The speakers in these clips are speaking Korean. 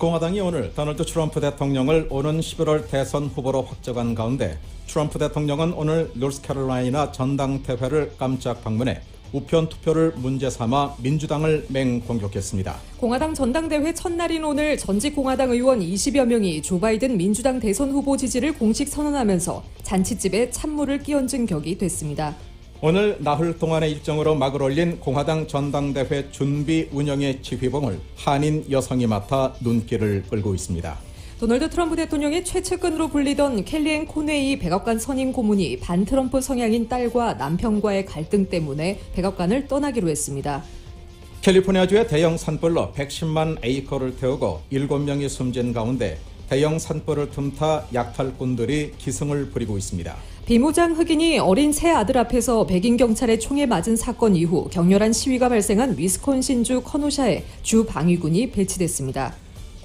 공화당이 오늘 도널드 트럼프 대통령을 오는 11월 대선 후보로 확정한 가운데 트럼프 대통령은 오늘 노스캐롤라이나 전당대회를 깜짝 방문해 우편 투표를 문제 삼아 민주당을 맹공격했습니다. 공화당 전당대회 첫날인 오늘 전직 공화당 의원 20여 명이 조 바이든 민주당 대선 후보 지지를 공식 선언하면서 잔칫집에 찬물을 끼얹은 격이 됐습니다. 오늘 나흘 동안의 일정으로 막을 올린 공화당 전당대회 준비 운영의 지휘봉을 한인 여성이 맡아 눈길을 끌고 있습니다. 도널드 트럼프 대통령의 최측근으로 불리던 켈리앤 코네이 백악관 선임 고문이 반트럼프 성향인 딸과 남편과의 갈등 때문에 백악관을 떠나기로 했습니다. 캘리포니아주의 대형 산불로 110만 에이커를 태우고 7명이 숨진 가운데 대형 산불을 틈타 약탈꾼들이 기승을 부리고 있습니다. 비무장 흑인이 어린 새 아들 앞에서 백인 경찰의 총에 맞은 사건 이후 격렬한 시위가 발생한 위스콘신주 커노샤에 주 방위군이 배치됐습니다.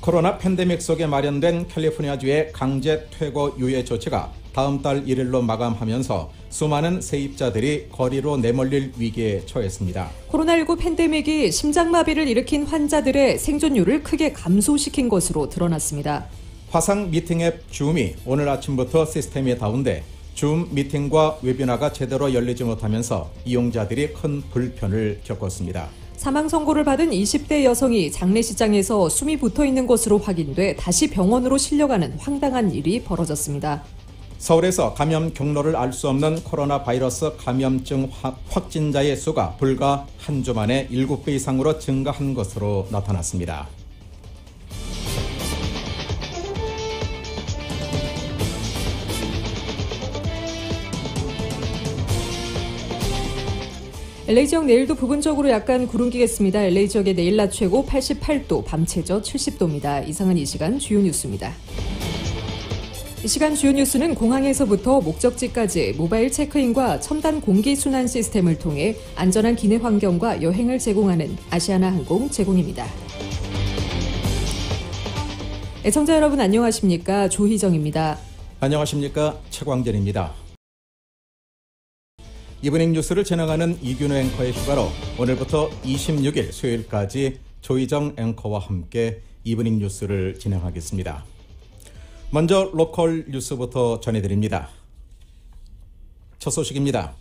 코로나 팬데믹 속에 마련된 캘리포니아주의 강제 퇴거 유예 조치가 다음 달 1일로 마감하면서 수많은 세입자들이 거리로 내몰릴 위기에 처했습니다. 코로나19 팬데믹이 심장마비를 일으킨 환자들의 생존율을 크게 감소시킨 것으로 드러났습니다. 화상 미팅 앱 줌이 오늘 아침부터 시스템이 다운돼 줌 미팅과 웨비나가 제대로 열리지 못하면서 이용자들이 큰 불편을 겪었습니다. 사망 선고를 받은 20대 여성이 장례식장에서 숨이 붙어있는 것으로 확인돼 다시 병원으로 실려가는 황당한 일이 벌어졌습니다. 서울에서 감염 경로를 알 수 없는 코로나 바이러스 감염증 확진자의 수가 불과 한 주 만에 7배 이상으로 증가한 것으로 나타났습니다. LA 지역 내일도 부분적으로 약간 구름 끼겠습니다. LA 지역의 내일 낮 최고 88도, 밤 최저 70도입니다. 이상은 이 시간 주요 뉴스입니다. 이 시간 주요 뉴스는 공항에서부터 목적지까지 모바일 체크인과 첨단 공기 순환 시스템을 통해 안전한 기내 환경과 여행을 제공하는 아시아나 항공 제공입니다. 애청자 여러분 안녕하십니까? 조희정입니다. 안녕하십니까? 최광진입니다. 이브닝 뉴스를 진행하는 이균호 앵커의 휴가로 오늘부터 26일 수요일까지 조희정 앵커와 함께 이브닝 뉴스를 진행하겠습니다. 먼저 로컬 뉴스부터 전해드립니다. 첫 소식입니다.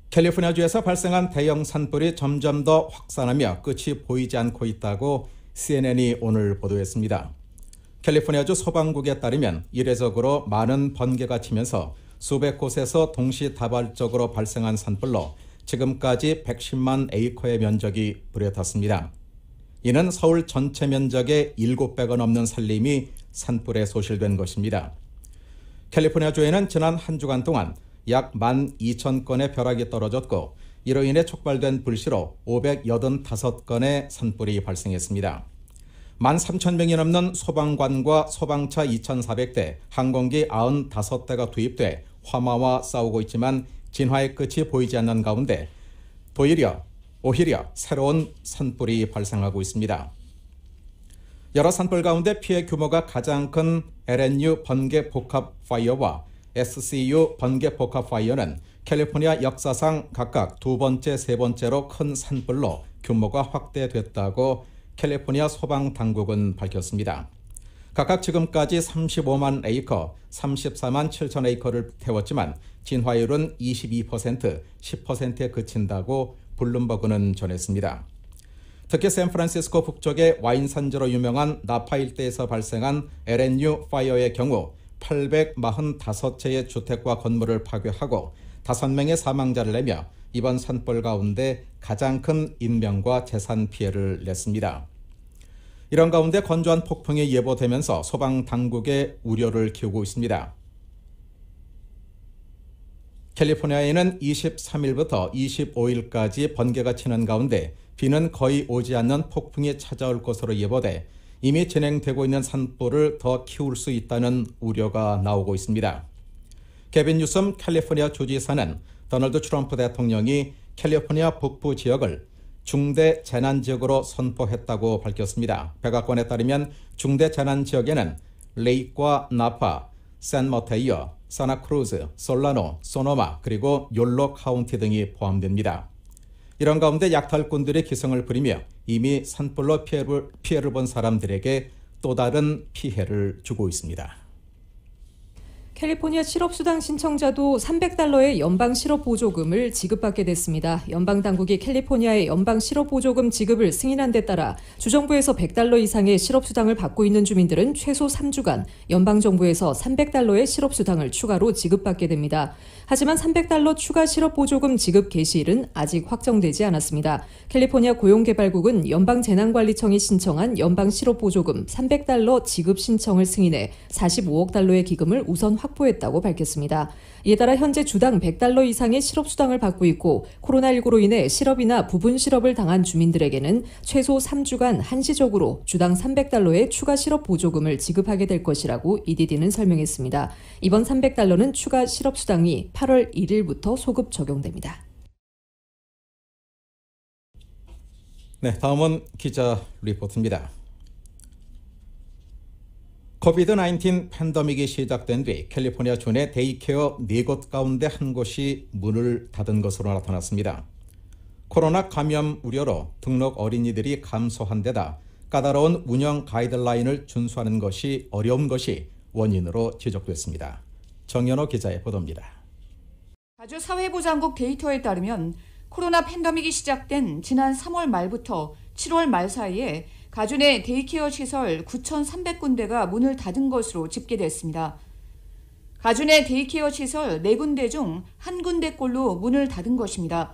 캘리포니아주에서 발생한 대형 산불이 점점 더 확산하며 끝이 보이지 않고 있다고 CNN이 오늘 보도했습니다. 캘리포니아주 소방국에 따르면 이례적으로 많은 번개가 치면서 수백 곳에서 동시다발적으로 발생한 산불로 지금까지 110만 에이커의 면적이 불에 탔습니다. 이는 서울 전체 면적의 7배가 넘는 산림이 산불에 소실된 것입니다. 캘리포니아주에는 지난 한 주간 동안 약 12,000건의 벼락이 떨어졌고 이로 인해 촉발된 불씨로 585건의 산불이 발생했습니다. 13,000명이 넘는 소방관과 소방차 2,400대, 항공기 95대가 투입돼 화마와 싸우고 있지만 진화의 끝이 보이지 않는 가운데 오히려 새로운 산불이 발생하고 있습니다. 여러 산불 가운데 피해 규모가 가장 큰 LNU 번개 복합 파이어와 SCU 번개 복합 파이어는 캘리포니아 역사상 각각 두 번째, 세 번째로 큰 산불로 규모가 확대됐다고 캘리포니아 소방당국은 밝혔습니다. 각각 지금까지 35만 에이커, 34만 7천 에이커를 태웠지만 진화율은 22%, 10%에 그친다고 블룸버그는 전했습니다. 특히 샌프란시스코 북쪽의 와인 산지로 유명한 나파 일대에서 발생한 LNU 파이어의 경우 845채의 주택과 건물을 파괴하고 5명의 사망자를 내며 이번 산불 가운데 가장 큰 인명과 재산 피해를 냈습니다. 이런 가운데 건조한 폭풍이 예보되면서 소방당국의 우려를 키우고 있습니다. 캘리포니아에는 23일부터 25일까지 번개가 치는 가운데 비는 거의 오지 않는 폭풍이 찾아올 것으로 예보돼 이미 진행되고 있는 산불을 더 키울 수 있다는 우려가 나오고 있습니다. 게빈 뉴섬 캘리포니아 주지사는 도널드 트럼프 대통령이 캘리포니아 북부 지역을 중대 재난 지역으로 선포했다고 밝혔습니다. 백악관에 따르면 중대 재난 지역에는 레이크와 나파, 샌마테이어, 사나크루즈, 솔라노, 소노마 그리고 욜로 카운티 등이 포함됩니다. 이런 가운데 약탈꾼들이 기승을 부리며 이미 산불로 피해를 본 사람들에게 또 다른 피해를 주고 있습니다. 캘리포니아 실업수당 신청자도 $300의 연방 실업보조금을 지급받게 됐습니다. 연방당국이 캘리포니아의 연방 실업보조금 지급을 승인한 데 따라 주정부에서 $100 이상의 실업수당을 받고 있는 주민들은 최소 3주간 연방정부에서 $300의 실업수당을 추가로 지급받게 됩니다. 하지만 $300 추가 실업보조금 지급 개시일은 아직 확정되지 않았습니다. 캘리포니아 고용개발국은 연방재난관리청이 신청한 연방 실업보조금 $300 지급 신청을 승인해 $45억 달러의 기금을 우선 확보했다고 밝혔습니다. 이에 따라 현재 주당 $100 이상의 실업수당을 받고 있고 코로나19로 인해 실업이나 부분 실업을 당한 주민들에게는 최소 3주간 한시적으로 주당 $300의 추가 실업보조금을 지급하게 될 것이라고 EDD는 설명했습니다. 이번 $300는 추가 실업수당이 8월 1일부터 소급 적용됩니다. 네, 다음은 기자 리포트입니다. 코비드-19 팬데믹이 시작된 뒤 캘리포니아 주내 데이케어 4곳 가운데 한 곳이 문을 닫은 것으로 나타났습니다. 코로나 감염 우려로 등록 어린이들이 감소한 데다 까다로운 운영 가이드라인을 준수하는 것이 어려운 것이 원인으로 지적됐습니다. 정연호 기자의 보도입니다. 가주 사회보장국 데이터에 따르면 코로나 팬데믹이 시작된 지난 3월 말부터 7월 말 사이에 가주 내 데이케어 시설 9,300군데가 문을 닫은 것으로 집계됐습니다. 가주 내 데이케어 시설 4군데 중 1군데꼴로 문을 닫은 것입니다.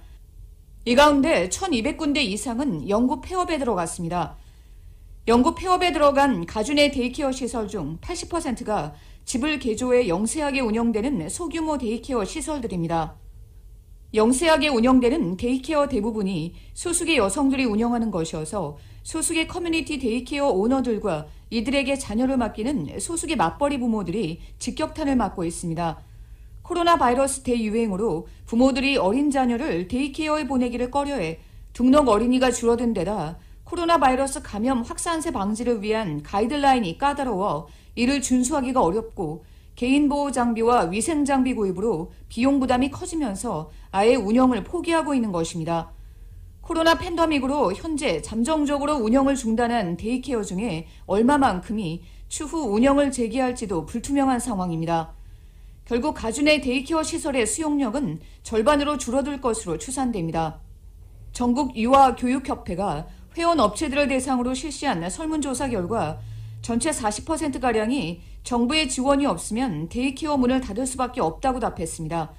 이 가운데 1,200군데 이상은 영구 폐업에 들어갔습니다. 영구 폐업에 들어간 가주 내 데이케어 시설 중 80%가 집을 개조해 영세하게 운영되는 소규모 데이케어 시설들입니다. 영세하게 운영되는 데이케어 대부분이 소수의 여성들이 운영하는 것이어서 소수의 커뮤니티 데이케어 오너들과 이들에게 자녀를 맡기는 소수의 맞벌이 부모들이 직격탄을 맞고 있습니다. 코로나 바이러스 대유행으로 부모들이 어린 자녀를 데이케어에 보내기를 꺼려해 등록 어린이가 줄어든 데다 코로나 바이러스 감염 확산세 방지를 위한 가이드라인이 까다로워 이를 준수하기가 어렵고 개인보호 장비와 위생 장비 구입으로 비용 부담이 커지면서 아예 운영을 포기하고 있는 것입니다. 코로나 팬데믹으로 현재 잠정적으로 운영을 중단한 데이케어 중에 얼마만큼이 추후 운영을 재개할지도 불투명한 상황입니다. 결국 가주 내 데이케어 시설의 수용력은 절반으로 줄어들 것으로 추산됩니다. 전국 유아교육협회가 회원 업체들을 대상으로 실시한 설문조사 결과 전체 40%가량이 정부의 지원이 없으면 데이케어 문을 닫을 수밖에 없다고 답했습니다.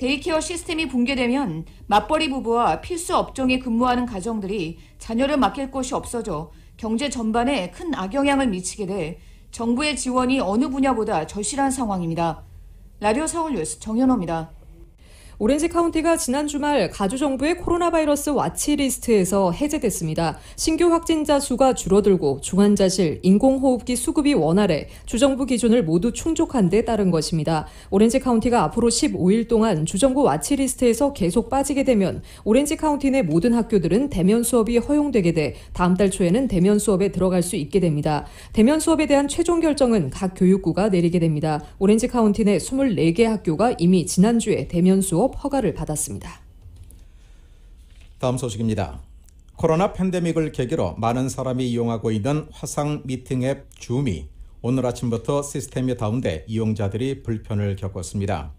데이케어 시스템이 붕괴되면 맞벌이 부부와 필수 업종에 근무하는 가정들이 자녀를 맡길 곳이 없어져 경제 전반에 큰 악영향을 미치게 돼 정부의 지원이 어느 분야보다 절실한 상황입니다. 라디오 서울뉴스 정연호입니다. 오렌지 카운티가 지난 주말 가주 정부의 코로나 바이러스 와치리스트에서 해제됐습니다. 신규 확진자 수가 줄어들고 중환자실, 인공호흡기 수급이 원활해 주정부 기준을 모두 충족한 데 따른 것입니다. 오렌지 카운티가 앞으로 15일 동안 주정부 와치리스트에서 계속 빠지게 되면 오렌지 카운티 내 모든 학교들은 대면 수업이 허용되게 돼 다음 달 초에는 대면 수업에 들어갈 수 있게 됩니다. 대면 수업에 대한 최종 결정은 각 교육부가 내리게 됩니다. 오렌지 카운티 내 24개 학교가 이미 지난주에 대면 수업 허가를 받았습니다. 다음 소식입니다. 코로나 팬데믹을 계기로 많은 사람이 이용하고 있는 화상 미팅 앱 줌이 오늘 아침부터 시스템이 다운돼 이용자들이 불편을 겪었습니다.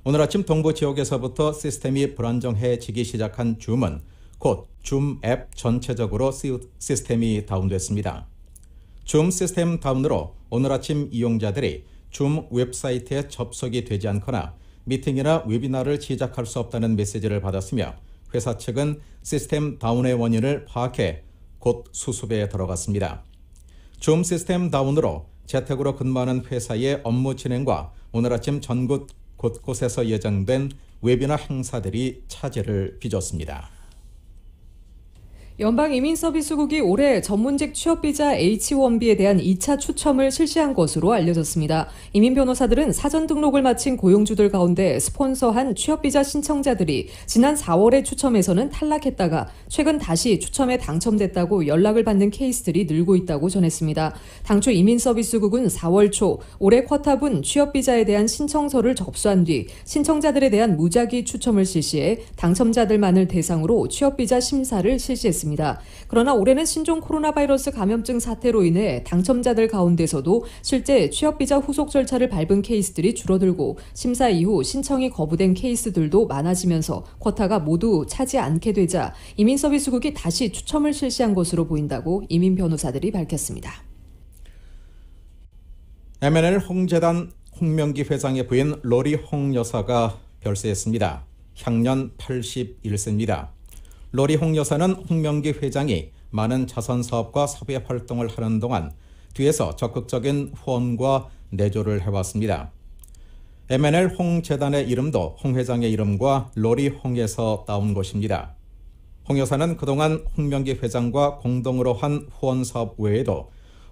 오늘 아침 동부 지역에서부터 시스템이 불안정해지기 시작한 줌은 곧 줌 앱 전체적으로 시스템이 다운됐습니다. 줌 시스템 다운으로 오늘 아침 이용자들이 줌 웹사이트에 접속이 되지 않거나 미팅이나 웨비나를 시작할 수 없다는 메시지를 받았으며 회사 측은 시스템 다운의 원인을 파악해 곧 수습에 들어갔습니다. 줌 시스템 다운으로 재택으로 근무하는 회사의 업무 진행과 오늘 아침 전국 곳곳에서 예정된 웨비나 행사들이 차질을 빚었습니다. 연방이민서비스국이 올해 전문직 취업비자 H-1B에 대한 2차 추첨을 실시한 것으로 알려졌습니다. 이민 변호사들은 사전 등록을 마친 고용주들 가운데 스폰서한 취업비자 신청자들이 지난 4월에 추첨에서는 탈락했다가 최근 다시 추첨에 당첨됐다고 연락을 받는 케이스들이 늘고 있다고 전했습니다. 당초 이민서비스국은 4월 초 올해 쿼타분 취업비자에 대한 신청서를 접수한 뒤 신청자들에 대한 무작위 추첨을 실시해 당첨자들만을 대상으로 취업비자 심사를 실시했습니다. 그러나 올해는 신종 코로나 바이러스 감염증 사태로 인해 당첨자들 가운데서도 실제 취업비자 후속 절차를 밟은 케이스들이 줄어들고 심사 이후 신청이 거부된 케이스들도 많아지면서 쿼타가 모두 차지 않게 되자 이민서비스국이 다시 추첨을 실시한 것으로 보인다고 이민 변호사들이 밝혔습니다. MNL 홍재단 홍명기 회장의 부인 로리 홍 여사가 별세했습니다. 향년 81세입니다. 로리 홍 여사는 홍명기 회장이 많은 자선사업과 사회 활동을 하는 동안 뒤에서 적극적인 후원과 내조를 해왔습니다. MNL 홍재단의 이름도 홍 회장의 이름과 로리 홍에서 따온 것입니다. 홍 여사는 그동안 홍명기 회장과 공동으로 한 후원사업 외에도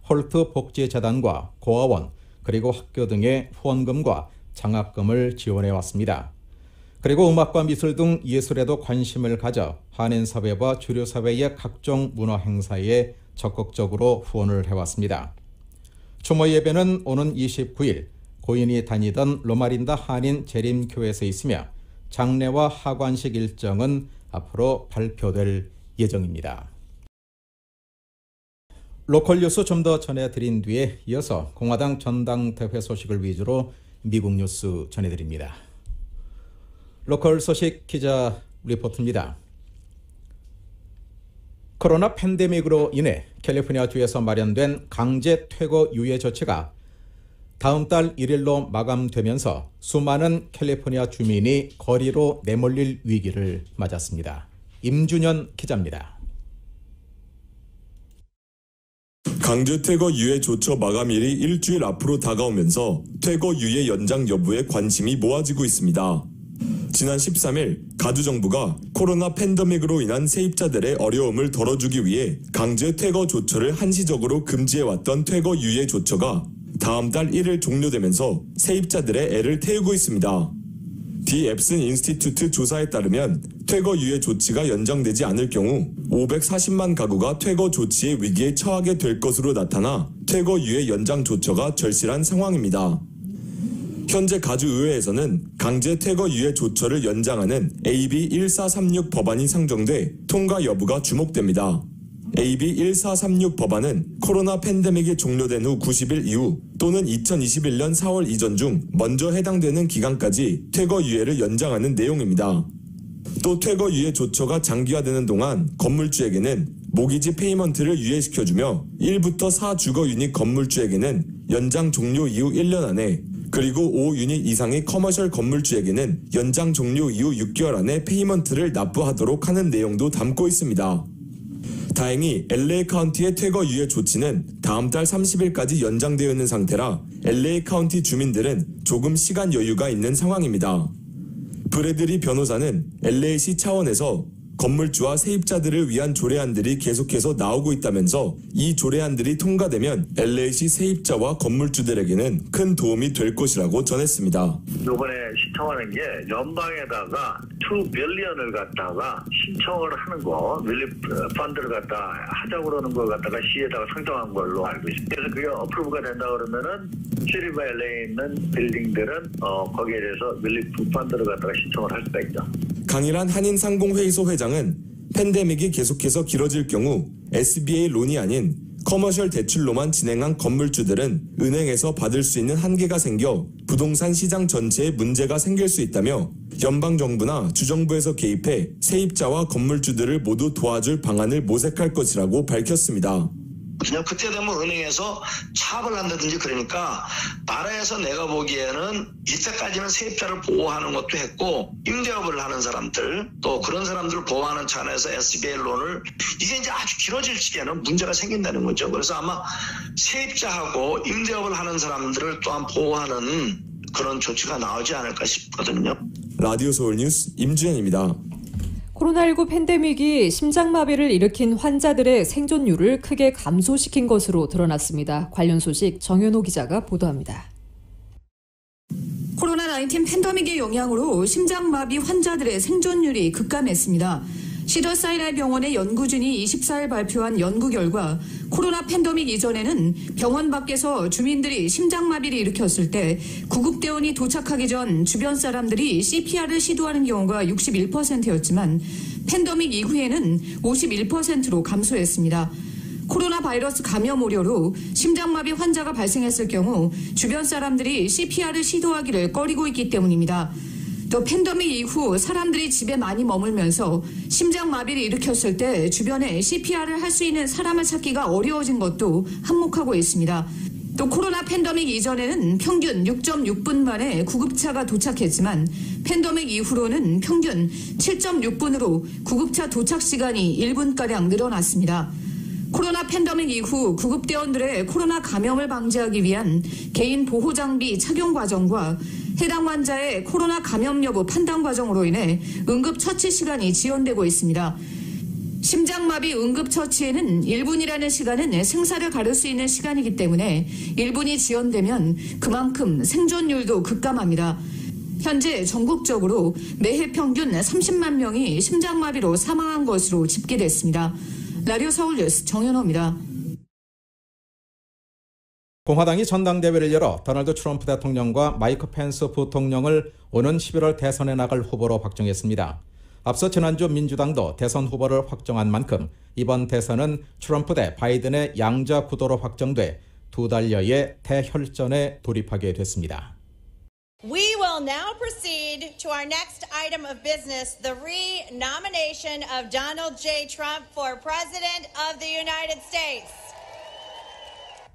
홀트 복지재단과 고아원 그리고 학교 등의 후원금과 장학금을 지원해왔습니다. 그리고 음악과 미술 등 예술에도 관심을 가져 한인사회와 주류사회의 각종 문화행사에 적극적으로 후원을 해왔습니다. 추모 예배는 오는 29일 고인이 다니던 로마린다 한인 재림교회에서 있으며 장례와 하관식 일정은 앞으로 발표될 예정입니다. 로컬 뉴스 좀 더 전해드린 뒤에 이어서 공화당 전당대회 소식을 위주로 미국 뉴스 전해드립니다. 로컬 소식 기자 리포트입니다. 코로나 팬데믹으로 인해 캘리포니아주에서 마련된 강제 퇴거 유예 조치가 다음 달 1일로 마감되면서 수많은 캘리포니아 주민이 거리로 내몰릴 위기를 맞았습니다. 임준현 기자입니다. 강제 퇴거 유예 조처 마감일이 일주일 앞으로 다가오면서 퇴거 유예 연장 여부에 관심이 모아지고 있습니다. 지난 13일 가주정부가 코로나 팬데믹으로 인한 세입자들의 어려움을 덜어주기 위해 강제 퇴거 조처를 한시적으로 금지해왔던 퇴거 유예 조처가 다음 달 1일 종료되면서 세입자들의 애를 태우고 있습니다. 디 앱슨 인스티튜트 조사에 따르면 퇴거 유예 조치가 연장되지 않을 경우 540만 가구가 퇴거 조치의 위기에 처하게 될 것으로 나타나 퇴거 유예 연장 조처가 절실한 상황입니다. 현재 가주의회에서는 강제 퇴거 유예 조처를 연장하는 AB 1436 법안이 상정돼 통과 여부가 주목됩니다. AB 1436 법안은 코로나 팬데믹이 종료된 후 90일 이후 또는 2021년 4월 이전 중 먼저 해당되는 기간까지 퇴거 유예를 연장하는 내용입니다. 또 퇴거 유예 조처가 장기화되는 동안 건물주에게는 모기지 페이먼트를 유예시켜주며 1부터 4주거 유닛 건물주에게는 연장 종료 이후 1년 안에 그리고 5유닛 이상의 커머셜 건물주에게는 연장 종료 이후 6개월 안에 페이먼트를 납부하도록 하는 내용도 담고 있습니다. 다행히 LA 카운티의 퇴거 유예 조치는 다음 달 30일까지 연장되어 있는 상태라 LA 카운티 주민들은 조금 시간 여유가 있는 상황입니다. 브래들리 변호사는 LA시 차원에서 건물주와 세입자들을 위한 조례안들이 계속해서 나오고 있다면서 이 조례안들이 통과되면 LA시 세입자와 건물주들에게는 큰 도움이 될 것이라고 전했습니다. 이번에 신청하는 게 연방에다가 2 빌리언을 갖다가 신청을 하는 거, 릴리프 펀드를 갖다 하자고 그러는 걸 갖다가 시에다가 상정한 걸로 알고 있습니다. 그래서 그게 어프로브가 된다 그러면은 시리바 LA에 있는 빌딩들은 거기에 대해서 릴리프 펀드를 갖다가 신청을 할 수가 있죠. 강일한 한인상공회의소 회장은 팬데믹이 계속해서 길어질 경우 SBA 론이 아닌 커머셜 대출로만 진행한 건물주들은 은행에서 받을 수 있는 한계가 생겨 부동산 시장 전체에 문제가 생길 수 있다며 연방정부나 주정부에서 개입해 세입자와 건물주들을 모두 도와줄 방안을 모색할 것이라고 밝혔습니다. 그냥 그때 되면 은행에서 차압을 한다든지 그러니까 나라에서 내가 보기에는 이때까지는 세입자를 보호하는 것도 했고 임대업을 하는 사람들 또 그런 사람들을 보호하는 차원에서 SBA 론을 이게 이제 아주 길어질 적에는 문제가 생긴다는 거죠. 그래서 아마 세입자하고 임대업을 하는 사람들을 또한 보호하는 그런 조치가 나오지 않을까 싶거든요. 라디오 서울 뉴스 임주현입니다. 코로나19 팬데믹이 심장마비를 일으킨 환자들의 생존율을 크게 감소시킨 것으로 드러났습니다. 관련 소식 정현호 기자가 보도합니다. 코로나19 팬데믹의 영향으로 심장마비 환자들의 생존율이 급감했습니다. 시더사이날 병원의 연구진이 24일 발표한 연구 결과 코로나 팬데믹 이전에는 병원 밖에서 주민들이 심장마비를 일으켰을 때 구급대원이 도착하기 전 주변 사람들이 CPR을 시도하는 경우가 61%였지만 팬데믹 이후에는 51%로 감소했습니다. 코로나 바이러스 감염 우려로 심장마비 환자가 발생했을 경우 주변 사람들이 CPR을 시도하기를 꺼리고 있기 때문입니다. 또 팬데믹 이후 사람들이 집에 많이 머물면서 심장마비를 일으켰을 때 주변에 CPR을 할 수 있는 사람을 찾기가 어려워진 것도 한몫하고 있습니다. 또 코로나 팬데믹 이전에는 평균 6.6분 만에 구급차가 도착했지만 팬데믹 이후로는 평균 7.6분으로 구급차 도착 시간이 1분가량 늘어났습니다. 코로나 팬데믹 이후 구급대원들의 코로나 감염을 방지하기 위한 개인 보호 장비 착용 과정과 해당 환자의 코로나 감염 여부 판단 과정으로 인해 응급처치 시간이 지연되고 있습니다. 심장마비 응급처치에는 1분이라는 시간은 생사를 가릴 수 있는 시간이기 때문에 1분이 지연되면 그만큼 생존율도 급감합니다. 현재 전국적으로 매해 평균 30만 명이 심장마비로 사망한 것으로 집계됐습니다. 라디오 서울뉴스 정현호입니다. 공화당이 전당대회를 열어 도널드 트럼프 대통령과 마이크 펜스 부통령을 오는 11월 대선에 나갈 후보로 확정했습니다. 앞서 지난주 민주당도 대선 후보를 확정한 만큼 이번 대선은 트럼프 대 바이든의 양자 구도로 확정돼 두 달여의 대혈전에 돌입하게 됐습니다. We will now proceed to our next item of business, the re-nomination of Donald J. Trump for President of the United States.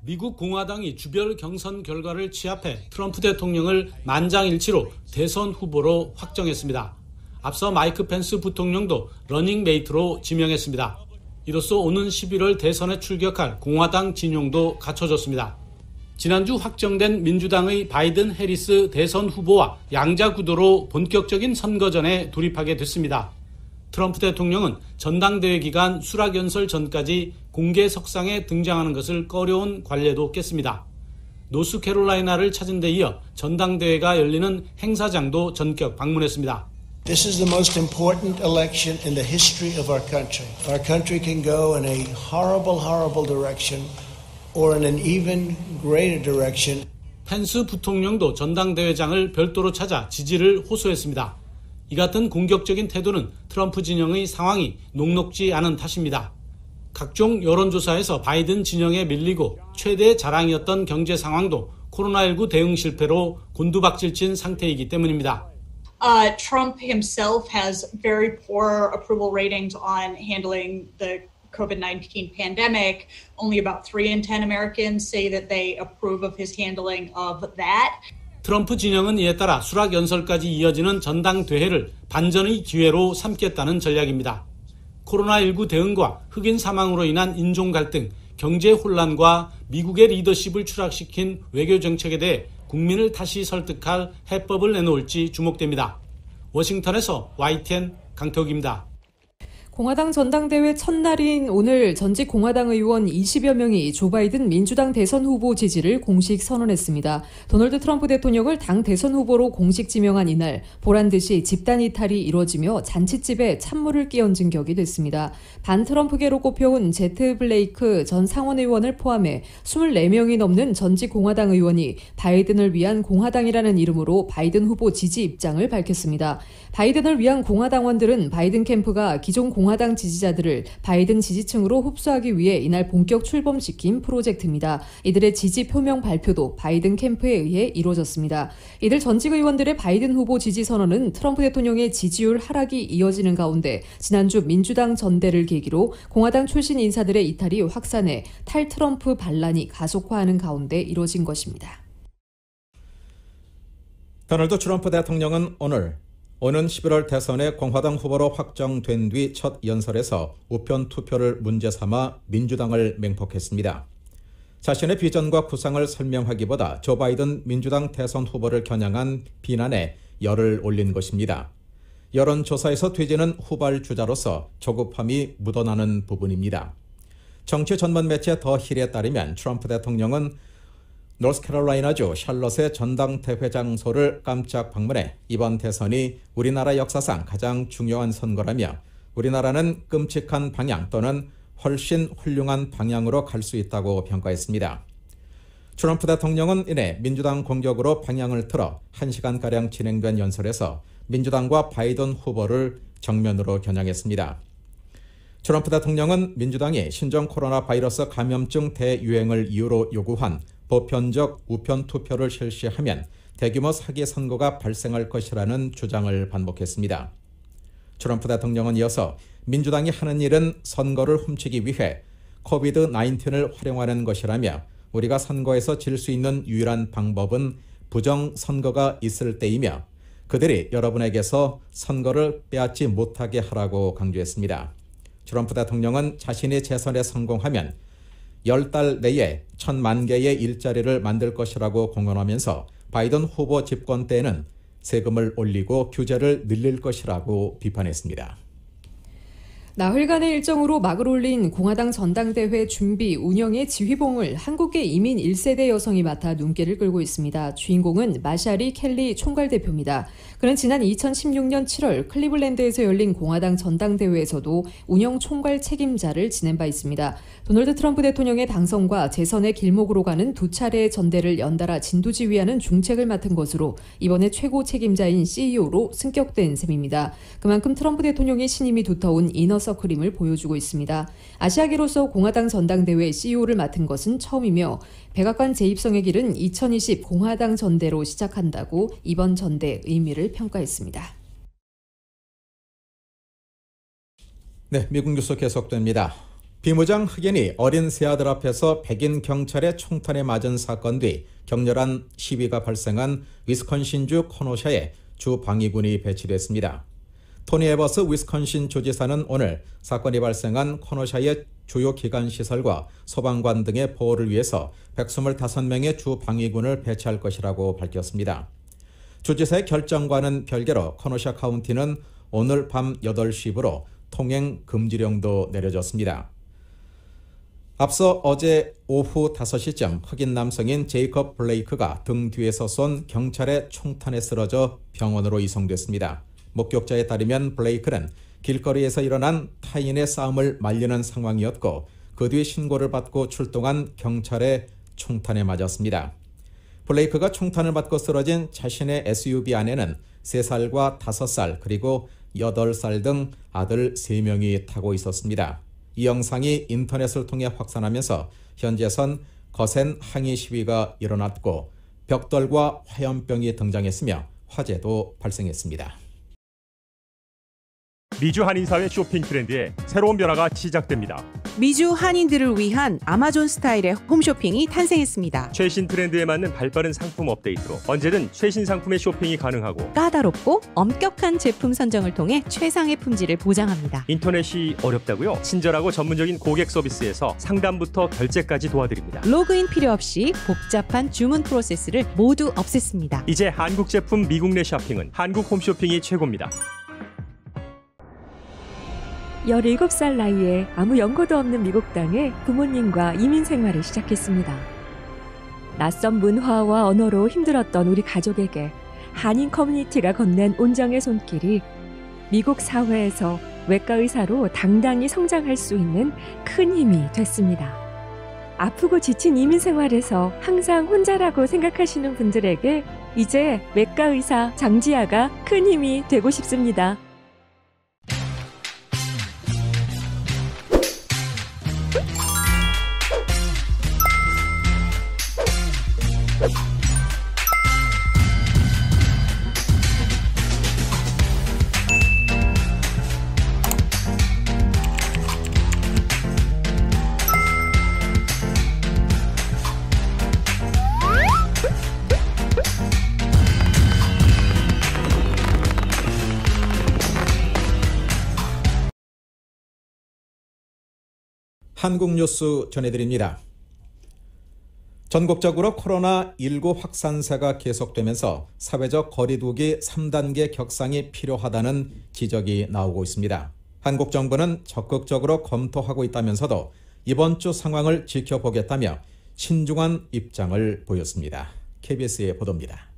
미국 공화당이 주별 경선 결과를 취합해 트럼프 대통령을 만장일치로 대선 후보로 확정했습니다. 앞서 마이크 펜스 부통령도 러닝메이트로 지명했습니다. 이로써 오는 11월 대선에 출격할 공화당 진용도 갖춰졌습니다. 지난주 확정된 민주당의 바이든 해리스 대선 후보와 양자 구도로 본격적인 선거전에 돌입하게 됐습니다. 트럼프 대통령은 전당대회 기간 수락연설 전까지 공개 석상에 등장하는 것을 꺼려온 관례도 깼습니다. 노스캐롤라이나를 찾은 데 이어 전당대회가 열리는 행사장도 전격 방문했습니다. This is the most important election in the history of our country. Our country can go in a horrible, horrible direction or in an even greater direction. 펜스 부통령도 전당대회장을 별도로 찾아 지지를 호소했습니다. 이 같은 공격적인 태도는 트럼프 진영의 상황이 녹록지 않은 탓입니다. 각종 여론조사에서 바이든 진영에 밀리고 최대 자랑이었던 경제 상황도 코로나19 대응 실패로 곤두박질친 상태이기 때문입니다. Trump himself has very poor approval ratings on handling the COVID-19 pandemic. Only about 3 in 10 Americans say that they approve of his handling of that. 트럼프 진영은 이에 따라 수락연설까지 이어지는 전당대회를 반전의 기회로 삼겠다는 전략입니다. 코로나19 대응과 흑인 사망으로 인한 인종 갈등, 경제 혼란과 미국의 리더십을 추락시킨 외교 정책에 대해 국민을 다시 설득할 해법을 내놓을지 주목됩니다. 워싱턴에서 YTN 강태욱입니다. 공화당 전당대회 첫날인 오늘 전직 공화당 의원 20여 명이 조 바이든 민주당 대선 후보 지지를 공식 선언했습니다. 도널드 트럼프 대통령을 당 대선 후보로 공식 지명한 이날 보란듯이 집단 이탈이 이루어지며 잔칫집에 찬물을 끼얹은 격이 됐습니다. 반 트럼프계로 꼽혀온 제트 블레이크 전 상원 의원을 포함해 24명이 넘는 전직 공화당 의원이 바이든을 위한 공화당이라는 이름으로 바이든 후보 지지 입장을 밝혔습니다. 바이든을 위한 공화당원들은 바이든 캠프가 기존 공화당 지지자들을 바이든 지지층으로 흡수하기 위해 이날 본격 출범시킨 프로젝트입니다. 이들의 지지 표명 발표도 바이든 캠프에 의해 이루어졌습니다. 이들 전직 의원들의 바이든 후보 지지 선언은 트럼프 대통령의 지지율 하락이 이어지는 가운데 지난주 민주당 전대를 계기로 공화당 출신 인사들의 이탈이 확산해 탈트럼프 반란이 가속화하는 가운데 이루어진 것입니다. 도널드 트럼프 대통령은 오는 11월 대선에 공화당 후보로 확정된 뒤 첫 연설에서 우편 투표를 문제 삼아 민주당을 맹폭했습니다. 자신의 비전과 구상을 설명하기보다 조 바이든 민주당 대선 후보를 겨냥한 비난에 열을 올린 것입니다. 여론조사에서 퇴진은 후발주자로서 조급함이 묻어나는 부분입니다. 정치 전문 매체 더 힐에 따르면 트럼프 대통령은 노스캐롤라이나주 샬럿의 전당대회 장소를 깜짝 방문해 이번 대선이 우리나라 역사상 가장 중요한 선거라며 우리나라는 끔찍한 방향 또는 훨씬 훌륭한 방향으로 갈 수 있다고 평가했습니다. 트럼프 대통령은 이내 민주당 공격으로 방향을 틀어 1시간가량 진행된 연설에서 민주당과 바이든 후보를 정면으로 겨냥했습니다. 트럼프 대통령은 민주당이 신종 코로나 바이러스 감염증 대유행을 이유로 요구한 보편적 우편 투표를 실시하면 대규모 사기 선거가 발생할 것이라는 주장을 반복했습니다. 트럼프 대통령은 이어서 민주당이 하는 일은 선거를 훔치기 위해 코비드-19을 활용하는 것이라며 우리가 선거에서 질 수 있는 유일한 방법은 부정선거가 있을 때이며 그들이 여러분에게서 선거를 빼앗지 못하게 하라고 강조했습니다. 트럼프 대통령은 자신이 재선에 성공하면 10달 내에 1,000만 개의 일자리를 만들 것이라고 공언하면서 바이든 후보 집권 때에는 세금을 올리고 규제를 늘릴 것이라고 비판했습니다. 나흘간의 일정으로 막을 올린 공화당 전당대회 준비 운영의 지휘봉을 한국계 이민 1세대 여성이 맡아 눈길을 끌고 있습니다. 주인공은 마샤리 켈리 총괄대표입니다. 그는 지난 2016년 7월 클리블랜드에서 열린 공화당 전당대회에서도 운영 총괄 책임자를 지낸 바 있습니다. 도널드 트럼프 대통령의 당선과 재선의 길목으로 가는 두 차례의 전대를 연달아 진두지휘하는 중책을 맡은 것으로 이번에 최고 책임자인 CEO로 승격된 셈입니다. 그만큼 트럼프 대통령의 신임이 두터운 이너서클임을 보여주고 있습니다. 아시아계로서 공화당 전당대회 CEO를 맡은 것은 처음이며 백악관 재입성의 길은 2020 공화당 전대로 시작한다고 이번 전대 의미를 평가했습니다. 네, 미국 뉴스 계속됩니다. 비무장 흑인이 어린 새아들 앞에서 백인 경찰의 총탄에 맞은 사건 뒤 격렬한 시위가 발생한 위스콘신주 코노샤에 주 방위군이 배치됐습니다. 토니 에버스 위스콘신 주지사는 오늘 사건이 발생한 코노샤의 주요 기관 시설과 소방관 등의 보호를 위해서 125명의 주 방위군을 배치할 것이라고 밝혔습니다. 주지사의 결정과는 별개로 코노샤 카운티는 오늘 밤 8시부로 통행 금지령도 내려졌습니다. 앞서 어제 오후 5시쯤 흑인 남성인 제이컵 블레이크가 등 뒤에서 쏜 경찰의 총탄에 쓰러져 병원으로 이송됐습니다. 목격자에 따르면 블레이크는 길거리에서 일어난 타인의 싸움을 말리는 상황이었고 그 뒤 신고를 받고 출동한 경찰의 총탄에 맞았습니다. 블레이크가 총탄을 맞고 쓰러진 자신의 SUV 안에는 3살과 5살 그리고 8살 등 아들 3명이 타고 있었습니다. 이 영상이 인터넷을 통해 확산하면서 현재선 거센 항의 시위가 일어났고 벽돌과 화염병이 등장했으며 화재도 발생했습니다. 미주 한인사회 쇼핑 트렌드에 새로운 변화가 시작됩니다. 미주 한인들을 위한 아마존 스타일의 홈쇼핑이 탄생했습니다. 최신 트렌드에 맞는 발빠른 상품 업데이트로 언제든 최신 상품의 쇼핑이 가능하고 까다롭고 엄격한 제품 선정을 통해 최상의 품질을 보장합니다. 인터넷이 어렵다고요? 친절하고 전문적인 고객 서비스에서 상담부터 결제까지 도와드립니다. 로그인 필요 없이 복잡한 주문 프로세스를 모두 없앴습니다. 이제 한국 제품 미국 내 쇼핑은 한국 홈쇼핑이 최고입니다. 17살 나이에 아무 연고도 없는 미국 땅에 부모님과 이민 생활을 시작했습니다. 낯선 문화와 언어로 힘들었던 우리 가족에게 한인 커뮤니티가 건넨 온정의 손길이 미국 사회에서 외과 의사로 당당히 성장할 수 있는 큰 힘이 됐습니다. 아프고 지친 이민 생활에서 항상 혼자라고 생각하시는 분들에게 이제 외과 의사 장지아가 큰 힘이 되고 싶습니다. 한국 뉴스 전해드립니다. 전국적으로 코로나19 확산세가 계속되면서 사회적 거리두기 3단계 격상이 필요하다는 지적이 나오고 있습니다. 한국 정부는 적극적으로 검토하고 있다면서도 이번 주 상황을 지켜보겠다며 신중한 입장을 보였습니다. KBS의 보도입니다.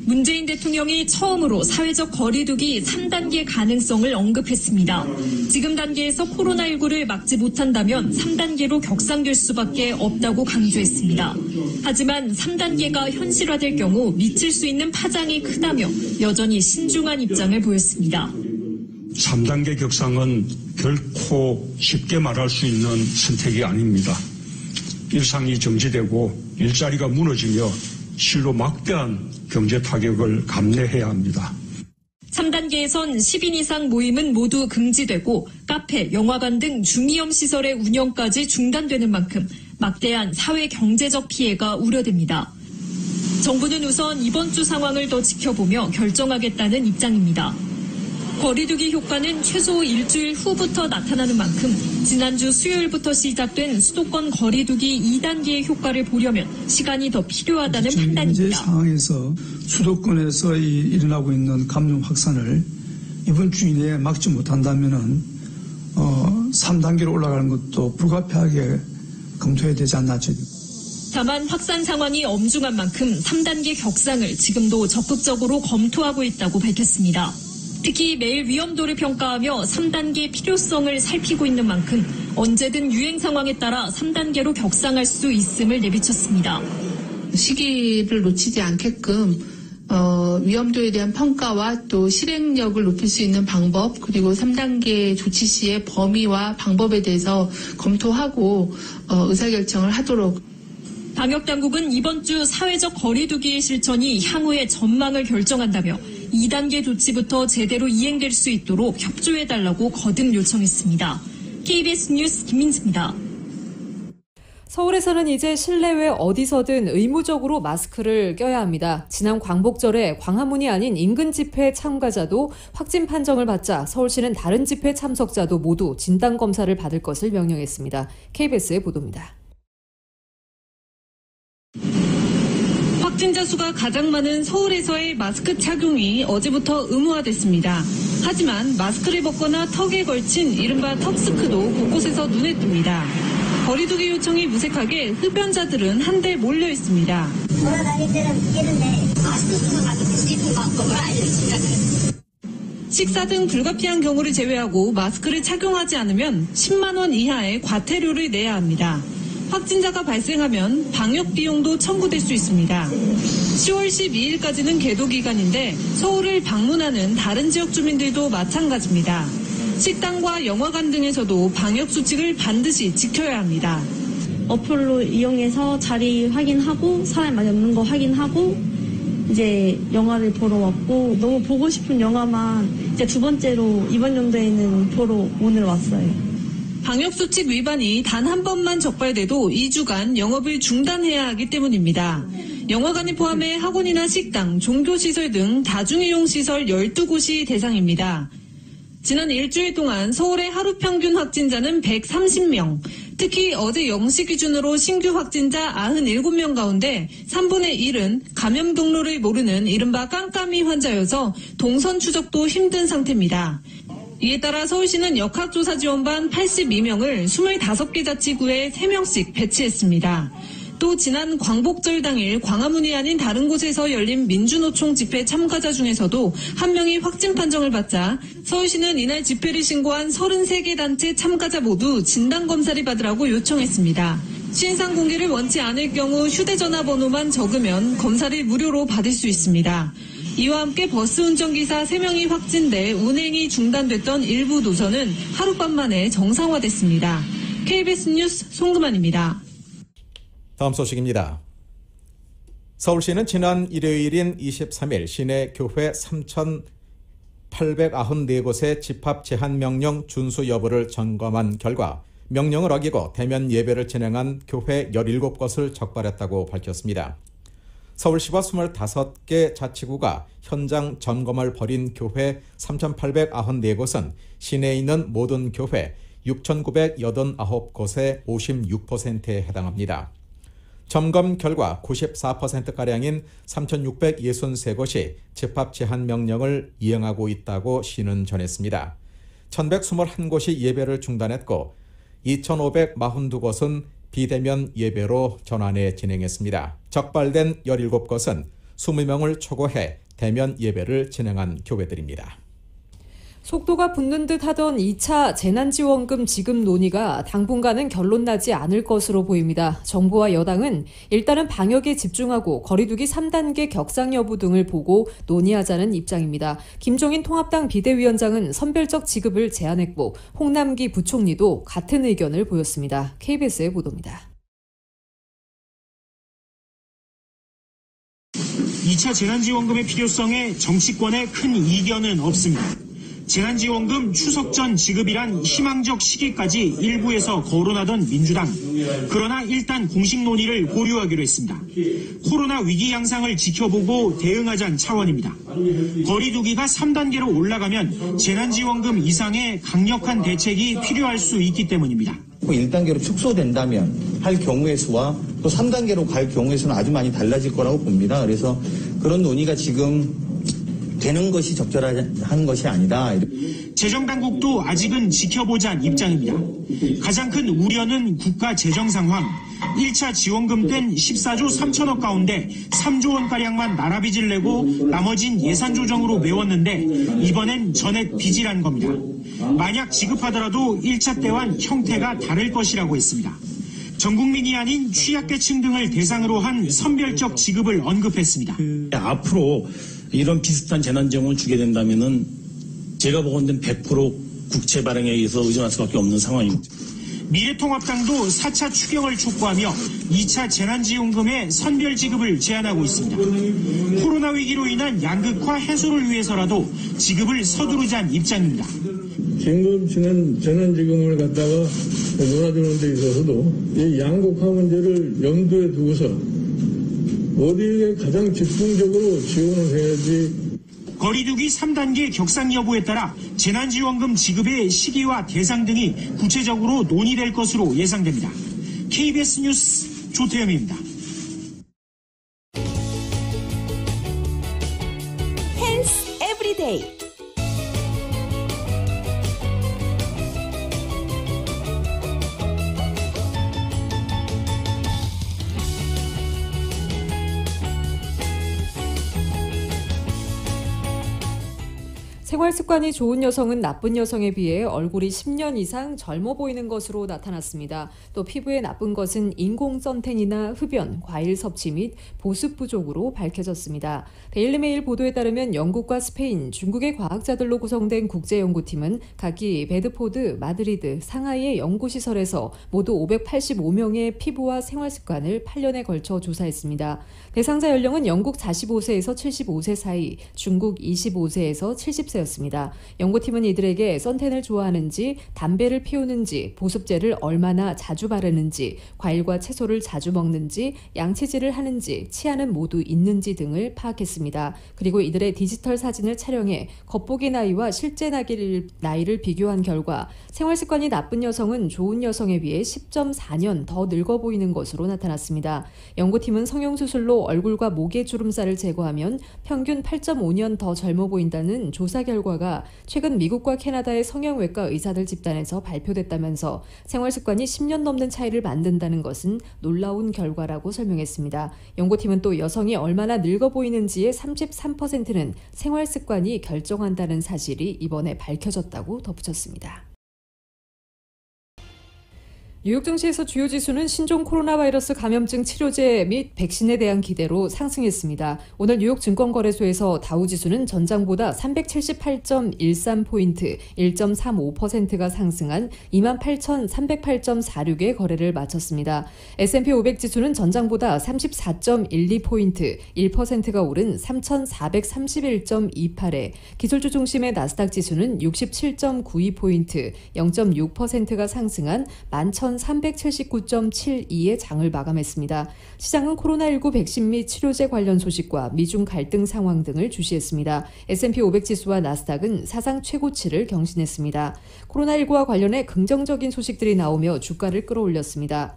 문재인 대통령이 처음으로 사회적 거리두기 3단계 가능성을 언급했습니다. 지금 단계에서 코로나19를 막지 못한다면 3단계로 격상될 수밖에 없다고 강조했습니다. 하지만 3단계가 현실화될 경우 미칠 수 있는 파장이 크다며 여전히 신중한 입장을 보였습니다. 3단계 격상은 결코 쉽게 말할 수 있는 선택이 아닙니다. 일상이 정지되고 일자리가 무너지며 실로 막대한 경제 타격을 감내해야 합니다. 3단계에선 10인 이상 모임은 모두 금지되고 카페, 영화관 등 중위험 시설의 운영까지 중단되는 만큼 막대한 사회 경제적 피해가 우려됩니다. 정부는 우선 이번 주 상황을 더 지켜보며 결정하겠다는 입장입니다. 거리두기 효과는 최소 일주일 후부터 나타나는 만큼 지난주 수요일부터 시작된 수도권 거리두기 2단계의 효과를 보려면 시간이 더 필요하다는 판단입니다. 현재 상황에서 수도권에서 일어나고 있는 감염 확산을 이번 주 이내에 막지 못한다면 3단계로 올라가는 것도 불가피하게 검토해야 되지 않나. 다만 확산 상황이 엄중한 만큼 3단계 격상을 지금도 적극적으로 검토하고 있다고 밝혔습니다. 특히 매일 위험도를 평가하며 3단계 필요성을 살피고 있는 만큼 언제든 유행 상황에 따라 3단계로 격상할 수 있음을 내비쳤습니다. 시기를 놓치지 않게끔 위험도에 대한 평가와 또 실행력을 높일 수 있는 방법, 그리고 3단계 조치 시의 범위와 방법에 대해서 검토하고 의사결정을 하도록. 방역당국은 이번 주 사회적 거리두기의 실천이 향후의 전망을 결정한다며 2단계 조치부터 제대로 이행될 수 있도록 협조해달라고 거듭 요청했습니다. KBS 뉴스 김민수입니다. 서울에서는 이제 실내외 어디서든 의무적으로 마스크를 껴야 합니다. 지난 광복절에 광화문이 아닌 인근 집회 참가자도 확진 판정을 받자 서울시는 다른 집회 참석자도 모두 진단검사를 받을 것을 명령했습니다. KBS의 보도입니다. 확진자 수가 가장 많은 서울에서의 마스크 착용이 어제부터 의무화됐습니다. 하지만 마스크를 벗거나 턱에 걸친 이른바 턱스크도 곳곳에서 눈에 띕니다. 거리두기 요청이 무색하게 흡연자들은 한데 몰려 있습니다. 돌아다닐 때는 피했는데 마스크 쓰고 가기 쉽은 방법을 알려주시면. 식사 등 불가피한 경우를 제외하고 마스크를 착용하지 않으면 10만 원 이하의 과태료를 내야 합니다. 확진자가 발생하면 방역 비용도 청구될 수 있습니다. 10월 12일까지는 계도 기간인데 서울을 방문하는 다른 지역 주민들도 마찬가지입니다. 식당과 영화관 등에서도 방역 수칙을 반드시 지켜야 합니다. 어플로 이용해서 자리 확인하고 사람 많이 없는 거 확인하고 이제 영화를 보러 왔고 너무 보고 싶은 영화만 이제 두 번째로 이번 연도에는 보러 오늘 왔어요. 방역수칙 위반이 단 한 번만 적발돼도 2주간 영업을 중단해야 하기 때문입니다. 영화관을 포함해 학원이나 식당, 종교시설 등 다중이용시설 12곳이 대상입니다. 지난 일주일 동안 서울의 하루 평균 확진자는 130명, 특히 어제 0시 기준으로 신규 확진자 97명 가운데 3분의 1은 감염 경로를 모르는 이른바 깜깜이 환자여서 동선 추적도 힘든 상태입니다. 이에 따라 서울시는 역학조사지원반 82명을 25개 자치구에 3명씩 배치했습니다. 또 지난 광복절 당일 광화문이 아닌 다른 곳에서 열린 민주노총 집회 참가자 중에서도 한 명이 확진 판정을 받자 서울시는 이날 집회를 신고한 33개 단체 참가자 모두 진단검사를 받으라고 요청했습니다. 신상 공개를 원치 않을 경우 휴대전화 번호만 적으면 검사를 무료로 받을 수 있습니다. 이와 함께 버스 운전기사 3명이 확진돼 운행이 중단됐던 일부 노선은 하룻밤 만에 정상화됐습니다. KBS 뉴스 송금환입니다. 다음 소식입니다. 서울시는 지난 일요일인 23일 시내 교회 3,894곳의 집합 제한 명령 준수 여부를 점검한 결과 명령을 어기고 대면 예배를 진행한 교회 17곳을 적발했다고 밝혔습니다. 서울시와 25개 자치구가 현장 점검을 벌인 교회 3,894곳은 시내에 있는 모든 교회 6,989곳의 56%에 해당합니다. 점검 결과 94%가량인 3,663곳이 집합 제한 명령을 이행하고 있다고 시는 전했습니다. 1,121곳이 예배를 중단했고 2,542곳은 비대면 예배로 전환해 진행했습니다. 적발된 17곳은 20명을 초과해 대면 예배를 진행한 교회들입니다. 속도가 붙는 듯 하던 2차 재난지원금 지급 논의가 당분간은 결론나지 않을 것으로 보입니다. 정부와 여당은 일단은 방역에 집중하고 거리두기 3단계 격상 여부 등을 보고 논의하자는 입장입니다. 김종인 통합당 비대위원장은 선별적 지급을 제안했고 홍남기 부총리도 같은 의견을 보였습니다. KBS의 보도입니다. 2차 재난지원금의 필요성에 정치권에 큰 이견은 없습니다. 재난지원금 추석 전 지급이란 희망적 시기까지 일부에서 거론하던 민주당. 그러나 일단 공식 논의를 보류하기로 했습니다. 코로나 위기 양상을 지켜보고 대응하자는 차원입니다. 거리두기가 3단계로 올라가면 재난지원금 이상의 강력한 대책이 필요할 수 있기 때문입니다. 1단계로 축소된다면 할 경우의 수와 또 3단계로 갈 경우의 수는 아주 많이 달라질 거라고 봅니다. 그래서 그런 논의가 지금 되는 것이 적절한 것이 아니다. 재정당국도 아직은 지켜보자는 입장입니다. 가장 큰 우려는 국가 재정 상황. 1차 지원금 땐 14조 3천억 가운데 3조 원가량만 나라빚을 내고 나머진 예산 조정으로 메웠는데 이번엔 전액 빚이란 겁니다. 만약 지급하더라도 1차 때와는 형태가 다를 것이라고 했습니다. 전 국민이 아닌 취약계층 등을 대상으로 한 선별적 지급을 언급했습니다. 앞으로 이런 비슷한 재난지원금을 주게 된다면은 제가 보건대는 100% 국채 발행에 의해서 의존할 수밖에 없는 상황입니다. 미래통합당도 4차 추경을 촉구하며 2차 재난지원금의 선별 지급을 제안하고 있습니다. 코로나 위기로 인한 양극화 해소를 위해서라도 지급을 서두르자는 입장입니다. 지금 재난지원금을 갖다가 놀아주는 데 있어서도 이 양극화 문제를 염두에 두고서 어디에 가장 집중적으로 지원을 해야지. 거리두기 3단계 격상 여부에 따라 재난지원금 지급의 시기와 대상 등이 구체적으로 논의될 것으로 예상됩니다. KBS 뉴스 조태영입니다. 펜스 에브리데이. 생활습관이 좋은 여성은 나쁜 여성에 비해 얼굴이 10년 이상 젊어 보이는 것으로 나타났습니다. 또 피부에 나쁜 것은 인공 선탠이나 흡연, 과일 섭취 및 보습 부족으로 밝혀졌습니다. 데일리메일 보도에 따르면 영국과 스페인, 중국의 과학자들로 구성된 국제연구팀은 각기 베드포드, 마드리드, 상하이의 연구시설에서 모두 585명의 피부와 생활습관을 8년에 걸쳐 조사했습니다. 대상자 연령은 영국 45세에서 75세 사이, 중국 25세에서 70세 였습니다. 연구팀은 이들에게 선탠을 좋아하는지, 담배를 피우는지, 보습제를 얼마나 자주 바르는지, 과일과 채소를 자주 먹는지, 양치질을 하는지, 치아는 모두 있는지 등을 파악했습니다. 그리고 이들의 디지털 사진을 촬영해 겉보기 나이와 실제 나이를 비교한 결과 생활습관이 나쁜 여성은 좋은 여성에 비해 10.4년 더 늙어 보이는 것으로 나타났습니다. 연구팀은 성형수술로 얼굴과 목의 주름살을 제거하면 평균 8.5년 더 젊어 보인다는 조사 결과가 최근 미국과 캐나다의 성형외과 의사들 집단에서 발표됐다면서 생활습관이 10년 넘는 차이를 만든다는 것은 놀라운 결과라고 설명했습니다. 연구팀은 또 여성이 얼마나 늙어 보이는지의 33%는 생활습관이 결정한다는 사실이 이번에 밝혀졌다고 덧붙였습니다. 뉴욕 증시에서 주요 지수는 신종 코로나 바이러스 감염증 치료제 및 백신에 대한 기대로 상승했습니다. 오늘 뉴욕 증권거래소에서 다우지수는 전장보다 378.13포인트, 1.35%가 상승한 28,308.46의 거래를 마쳤습니다. S&P 500 지수는 전장보다 34.12포인트, 1%가 오른 3,431.28에, 기술주 중심의 나스닥 지수는 67.92포인트, 0.6%가 상승한 11,000 2,379.72의 장을 마감했습니다. 시장은 코로나19 백신 및 치료제 관련 소식과 미중 갈등 상황 등을 주시했습니다. S&P 500 지수와 나스닥은 사상 최고치를 경신했습니다. 코로나19와 관련해 긍정적인 소식들이 나오며 주가를 끌어올렸습니다.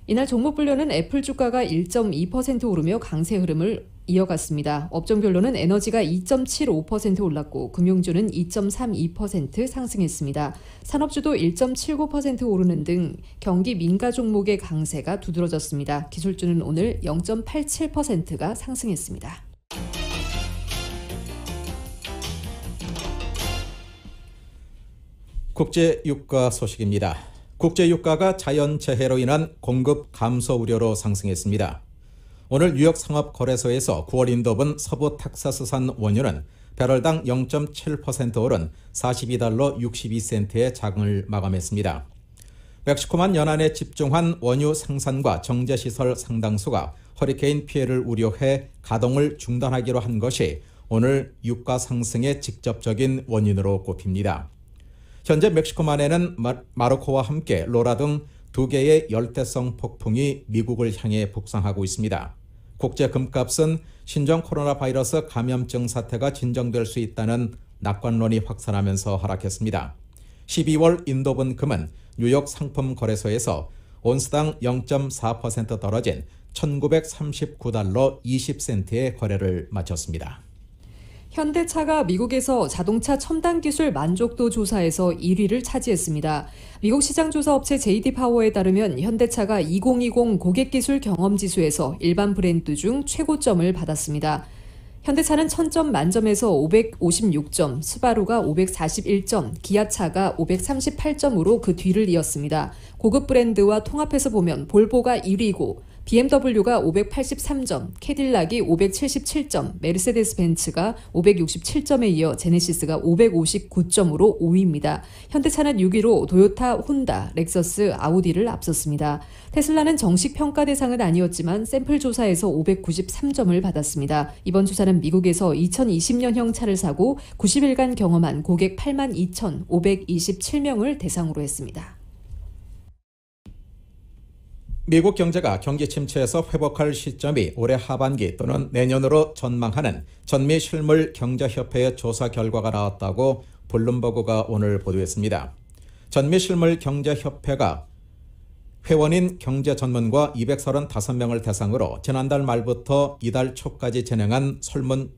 이날 종목별로는 애플 주가가 1.2% 오르며 강세 흐름을 이어갔습니다. 업종별로는 에너지가 2.75% 올랐고 금융주는 2.32% 상승했습니다. 산업주도 1.79% 오르는 등 경기 민가 종목의 강세가 두드러졌습니다. 기술주는 오늘 0.87%가 상승했습니다. 국제유가 소식입니다. 국제유가가 자연재해로 인한 공급 감소 우려로 상승했습니다. 오늘 뉴욕 상업거래소에서 9월 인도분 서부 텍사스산 원유는 배럴당 0.7% 오른 $42 62센트의 장을 마감했습니다. 멕시코만 연안에 집중한 원유 생산과 정제시설 상당수가 허리케인 피해를 우려해 가동을 중단하기로 한 것이 오늘 유가 상승의 직접적인 원인으로 꼽힙니다. 현재 멕시코만에는 마르코와 함께 로라 등 2개의 열대성 폭풍이 미국을 향해 북상하고 있습니다. 국제 금값은 신종 코로나 바이러스 감염증 사태가 진정될 수 있다는 낙관론이 확산하면서 하락했습니다. 12월 인도분 금은 뉴욕 상품거래소에서 온스당 0.4% 떨어진 $1,939 20센트의 거래를 마쳤습니다. 현대차가 미국에서 자동차 첨단 기술 만족도 조사에서 1위를 차지했습니다. 미국 시장조사업체 JD 파워에 따르면 현대차가 2020 고객기술 경험지수에서 일반 브랜드 중 최고점을 받았습니다. 현대차는 1000점 만점에서 556점, 스바루가 541점, 기아차가 538점으로 그 뒤를 이었습니다. 고급 브랜드와 통합해서 보면 볼보가 1위고 BMW가 583점, 캐딜락이 577점, 메르세데스 벤츠가 567점에 이어 제네시스가 559점으로 5위입니다. 현대차는 6위로 도요타, 혼다, 렉서스, 아우디를 앞섰습니다. 테슬라는 정식 평가 대상은 아니었지만 샘플 조사에서 593점을 받았습니다. 이번 조사는 미국에서 2020년형 차를 사고 90일간 경험한 고객 82,527명을 대상으로 했습니다. 미국 경제가 경기 침체에서 회복할 시점이 올해 하반기 또는 내년으로 전망하는 전미 실물 경제협회의 조사 결과가 나왔다고 블룸버그가 오늘 보도했습니다. 전미 실물 경제협회가 회원인 경제 전문가 235명을 대상으로 지난달 말부터 이달 초까지 진행한 설문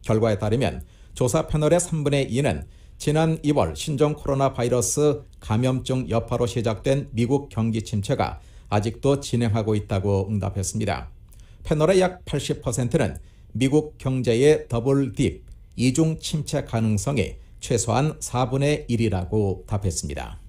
결과에 따르면 조사 패널의 3분의 2는 지난 2월 신종 코로나 바이러스 감염증 여파로 시작된 미국 경기 침체가 아직도 진행하고 있다고 응답했습니다. 패널의 약 80%는 미국 경제의 더블 딥, 이중 침체 가능성이 최소한 4분의 1이라고 답했습니다.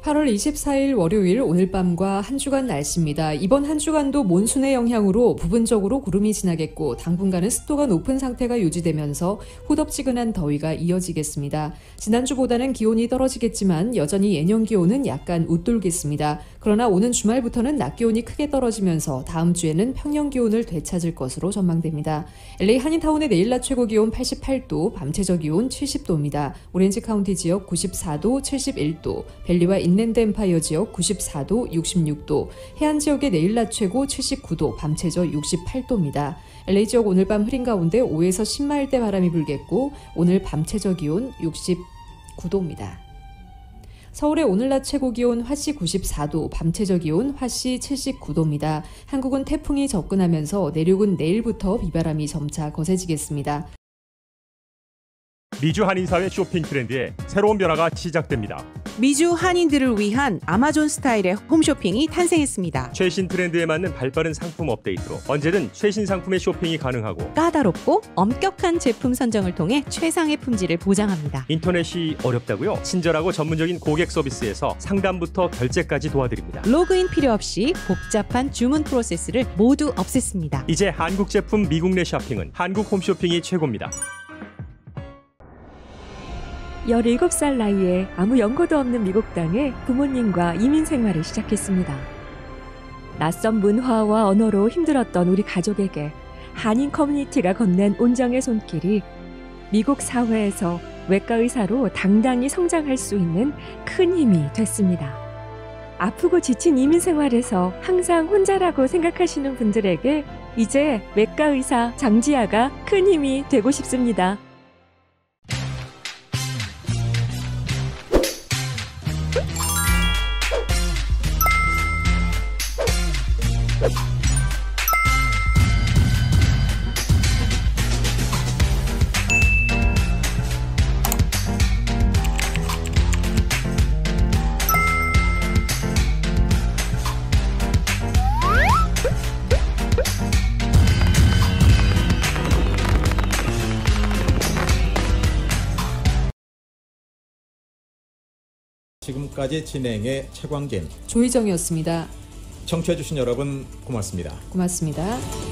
(8월 24일) 월요일 오늘 밤과 한 주간 날씨입니다. 이번 한 주간도 몬순의 영향으로 부분적으로 구름이 지나겠고 당분간은 습도가 높은 상태가 유지되면서 후덥지근한 더위가 이어지겠습니다. 지난주보다는 기온이 떨어지겠지만 여전히 예년 기온은 약간 웃돌겠습니다. 그러나 오는 주말부터는 낮 기온이 크게 떨어지면서 다음 주에는 평년 기온을 되찾을 것으로 전망됩니다. LA 한인타운의 내일 낮 최고 기온 88도, 밤 최저 기온 70도입니다. 오렌지 카운티 지역 94도, 71도, 벨리와 인랜드 엠파이어 지역 94도, 66도, 해안 지역의 내일 낮 최고 79도, 밤 최저 68도입니다. LA 지역 오늘 밤 흐린 가운데 5에서 10마일대 바람이 불겠고 오늘 밤 최저 기온 69도입니다. 서울의 오늘 낮 최고 기온 화씨 94도, 밤 최저 기온 화씨 79도입니다. 한국은 태풍이 접근하면서 내륙은 내일부터 비바람이 점차 거세지겠습니다. 미주 한인사회 쇼핑 트렌드에 새로운 변화가 시작됩니다. 미주 한인들을 위한 아마존 스타일의 홈쇼핑이 탄생했습니다. 최신 트렌드에 맞는 발빠른 상품 업데이트로 언제든 최신 상품의 쇼핑이 가능하고 까다롭고 엄격한 제품 선정을 통해 최상의 품질을 보장합니다. 인터넷이 어렵다고요? 친절하고 전문적인 고객 서비스에서 상담부터 결제까지 도와드립니다. 로그인 필요 없이 복잡한 주문 프로세스를 모두 없앴습니다. 이제 한국 제품 미국 내 쇼핑은 한국 홈쇼핑이 최고입니다. 17살 나이에 아무 연고도 없는 미국 땅에 부모님과 이민 생활을 시작했습니다. 낯선 문화와 언어로 힘들었던 우리 가족에게 한인 커뮤니티가 건넨 온정의 손길이 미국 사회에서 외과 의사로 당당히 성장할 수 있는 큰 힘이 됐습니다. 아프고 지친 이민 생활에서 항상 혼자라고 생각하시는 분들에게 이제 외과 의사 장지아가 큰 힘이 되고 싶습니다. 지금까지 진행의 최광진, 조희정이었습니다. 청취해주신 여러분 고맙습니다. 고맙습니다.